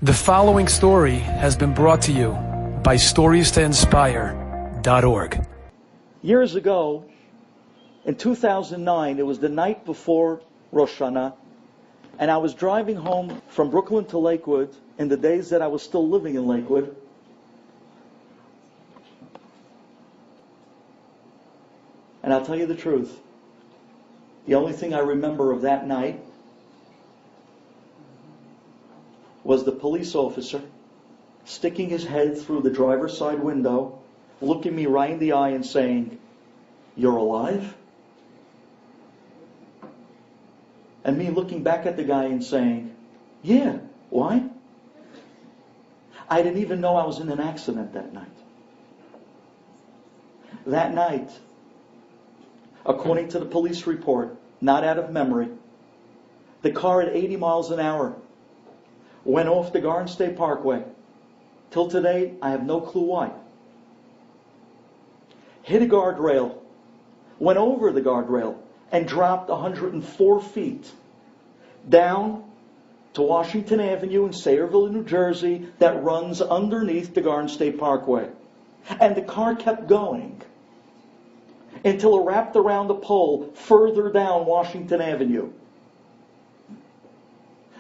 The following story has been brought to you by StoriesToInspire.org. Years ago, in 2009, it was the night before Rosh Hashanah, and I was driving home from Brooklyn to Lakewood in the days that I was still living in Lakewood. And I'll tell you the truth, the only thing I remember of that night was the police officer sticking his head through the driver's side window, looking me right in the eye and saying, "You're alive?" And me looking back at the guy and saying, "Yeah, why?" I didn't even know I was in an accident that night. That night, according to the police report, not out of memory, the car at 80 miles an hour went off the Garden State Parkway. Till today, I have no clue why. Hit a guardrail, went over the guardrail, and dropped 104 feet down to Washington Avenue in Sayreville, New Jersey, that runs underneath the Garden State Parkway. And the car kept going until it wrapped around the pole further down Washington Avenue.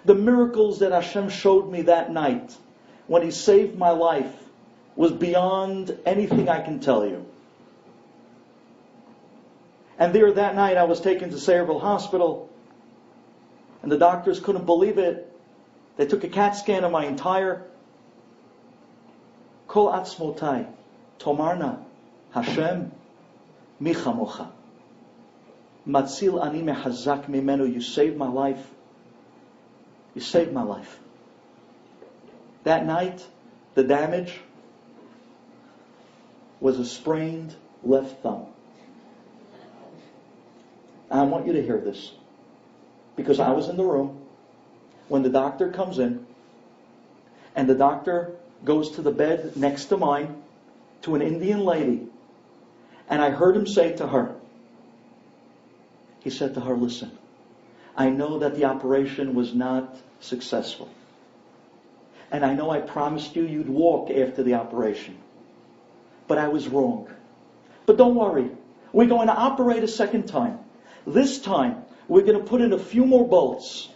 The miracles that Hashem showed me that night when He saved my life was beyond anything I can tell you. And there that night I was taken to Sayreville Hospital, and the doctors couldn't believe it. They took a CAT scan of my entire Kol Atzmotai Tomarna Hashem Michamocha Matzil Ani Mehazak Mimenu. You saved my life. You saved my life. That night, the damage was a sprained left thumb. And I want you to hear this, because I was in the room when the doctor comes in, and the doctor goes to the bed next to mine, to an Indian lady, and I heard him say to her, he said to her, "Listen, I know that the operation was not successful. And I know I promised you you'd walk after the operation. But I was wrong. But don't worry. We're going to operate a second time. This time, we're going to put in a few more bolts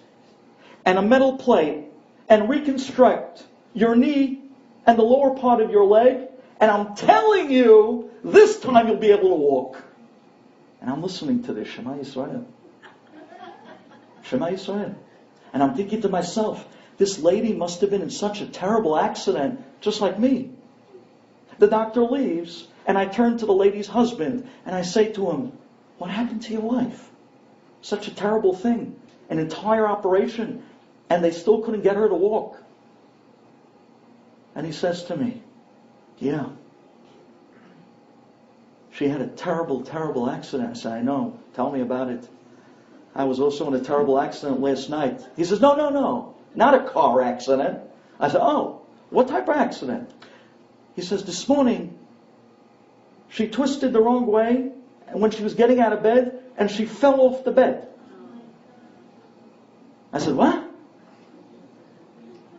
and a metal plate and reconstruct your knee and the lower part of your leg. And I'm telling you, this time you'll be able to walk." And I'm listening to this, Shema Yisrael. Shema Yisrael. And I'm thinking to myself, this lady must have been in such a terrible accident, just like me. The doctor leaves, and I turn to the lady's husband, and I say to him, "What happened to your wife? Such a terrible thing. An entire operation, and they still couldn't get her to walk." And he says to me, "Yeah. She had a terrible, terrible accident." I said, "I know. Tell me about it. I was also in a terrible accident last night." He says, No, not a car accident." I said, "Oh, what type of accident?" He says, "This morning, she twisted the wrong way, and when she was getting out of bed, and she fell off the bed." I said, "What?"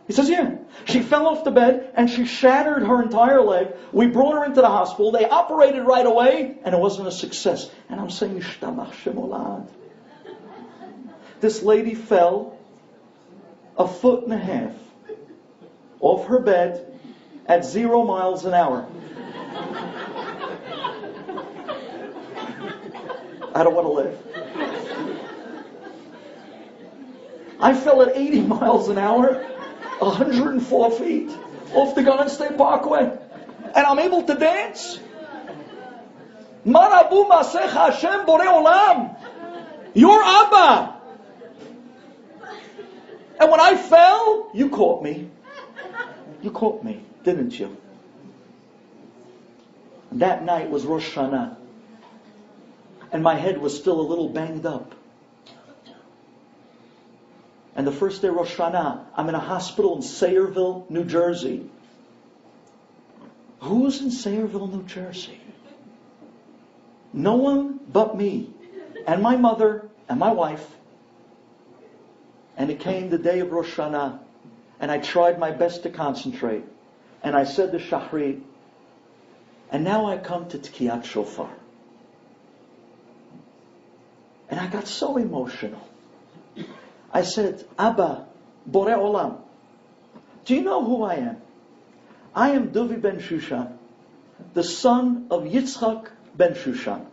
He says, "Yeah. She fell off the bed, and she shattered her entire leg. We brought her into the hospital. They operated right away, and it wasn't a success." And I'm saying, "Yishtabach Shemolad." This lady fell 1.5 feet off her bed at 0 miles an hour. I don't want to live. I fell at 80 miles an hour, 104 feet off the Garden State Parkway, and I'm able to dance. Marabu Masech Hashem Borei Olam. Your Abba. And when I fell, you caught me. You caught me, didn't you? That night was Rosh Hashanah. And my head was still a little banged up. And the first day Rosh Hashanah, I'm in a hospital in Sayreville, New Jersey. Who's in Sayreville, New Jersey? No one but me and my mother and my wife. And it came the day of Rosh Hashanah. And I tried my best to concentrate. And I said the Shahrit. And now I come to Tkiyat Shofar. And I got so emotional. I said, Abba, Borei Olam, do you know who I am? I am Duvi Bensoussan, the son of Yitzchak Bensoussan,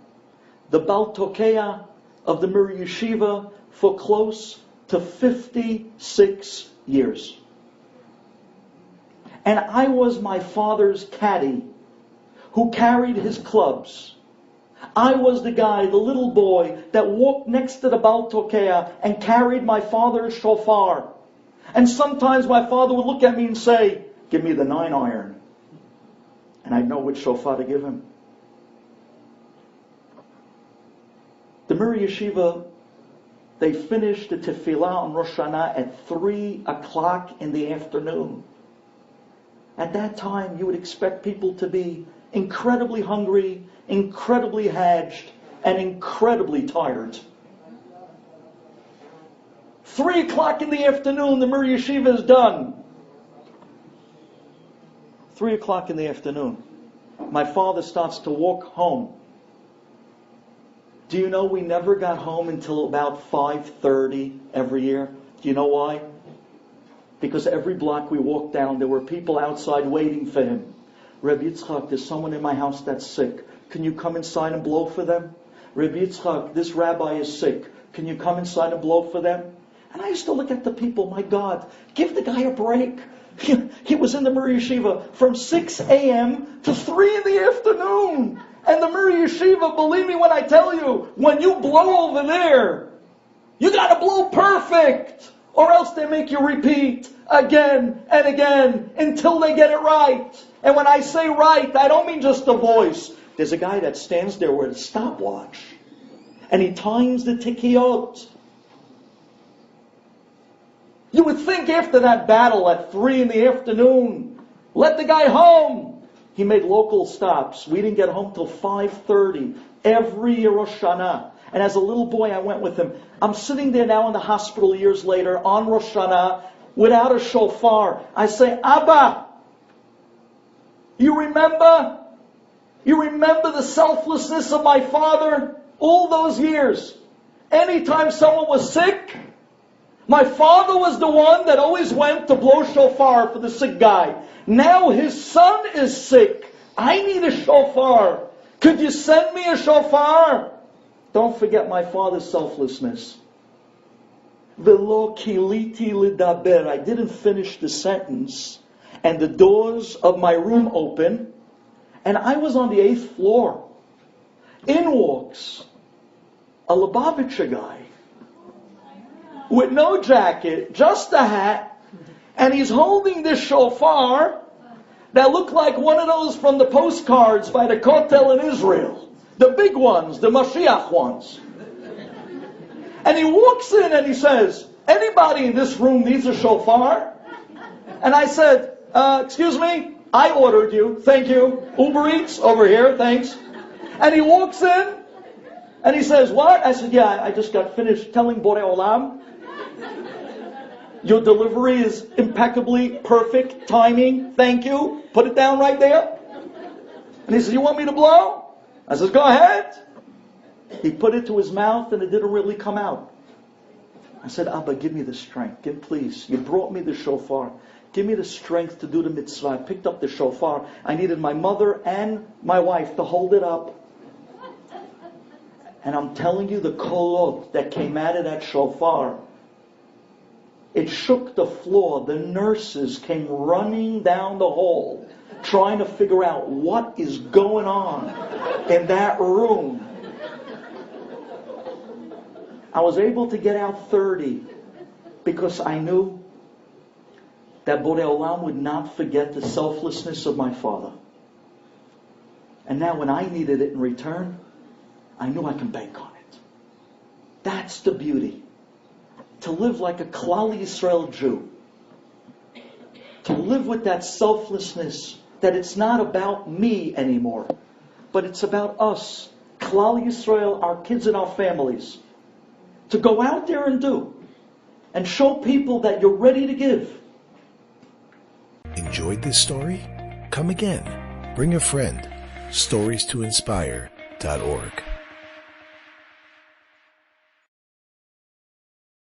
the Baal Tokeya of the Mir Yeshiva for close to 56 years. And I was my father's caddy who carried his clubs. I was the guy, the little boy, that walked next to the Baal Tokeya and carried my father's shofar. And sometimes my father would look at me and say, give me the 9-iron. And I'd know which shofar to give him. The Mir Yeshiva, they finished the tefillah on Rosh Hashanah at 3 o'clock in the afternoon. At that time, you would expect people to be incredibly hungry, incredibly hadged, and incredibly tired. 3 o'clock in the afternoon, the Mir Yeshiva is done. 3 o'clock in the afternoon. My father starts to walk home. Do you know we never got home until about 5:30 every year? Do you know why? Because every block we walked down, there were people outside waiting for him. Rabbi Yitzchak, there's someone in my house that's sick. Can you come inside and blow for them? Rabbi Yitzchak, this rabbi is sick. Can you come inside and blow for them? And I used to look at the people, my God, give the guy a break. He was in the Mir Yeshiva from 6 a.m. to 3 in the afternoon. And the Mir Yeshiva, believe me when I tell you, when you blow over there, you got to blow perfect. Or else they make you repeat again and again until they get it right. And when I say right, I don't mean just the voice. There's a guy that stands there with a stopwatch. And he times the tikiyot. You would think after that battle at 3 in the afternoon, let the guy home. He made local stops. We didn't get home till 5:30 every Rosh Hashanah. And as a little boy, I went with him. I'm sitting there now in the hospital years later on Rosh Hashanah without a shofar. I say, Abba, you remember? You remember the selflessness of my father all those years? Anytime someone was sick, my father was the one that always went to blow shofar for the sick guy. Now his son is sick. I need a shofar. Could you send me a shofar? Don't forget my father's selflessness. Velo kiliti lidaber. I didn't finish the sentence. And the doors of my room open. And I was on the 8th floor. In walks a Lubavitcher guy. With no jacket, just a hat. And he's holding this shofar that looked like one of those from the postcards by the Kotel in Israel. The big ones, the Mashiach ones. And he walks in and he says, anybody in this room needs a shofar? And I said, excuse me, I ordered you, thank you. Uber Eats, over here, thanks. And he walks in and he says, what? I said, yeah, I just got finished telling Borei Olam. Your delivery is impeccably perfect, timing, thank you. Put it down right there. And he said, you want me to blow? I said, go ahead. He put it to his mouth and it didn't really come out. I said, Abba, give me the strength. Please. You brought me the shofar. Give me the strength to do the mitzvah. I picked up the shofar. I needed my mother and my wife to hold it up. And I'm telling you, the kolot that came out of that shofar, it shook the floor. The nurses came running down the hall, trying to figure out what is going on in that room. I was able to get out 30 because I knew that Borei Olam would not forget the selflessness of my father. And now when I needed it in return, I knew I can bank on it. That's the beauty. To live like a Klal Yisrael Jew. To live with that selflessness, that it's not about me anymore, but it's about us, Klal Yisrael, our kids and our families. To go out there and do, and show people that you're ready to give. enjoyed this story? Come again. Bring a friend. StoriesToInspire.org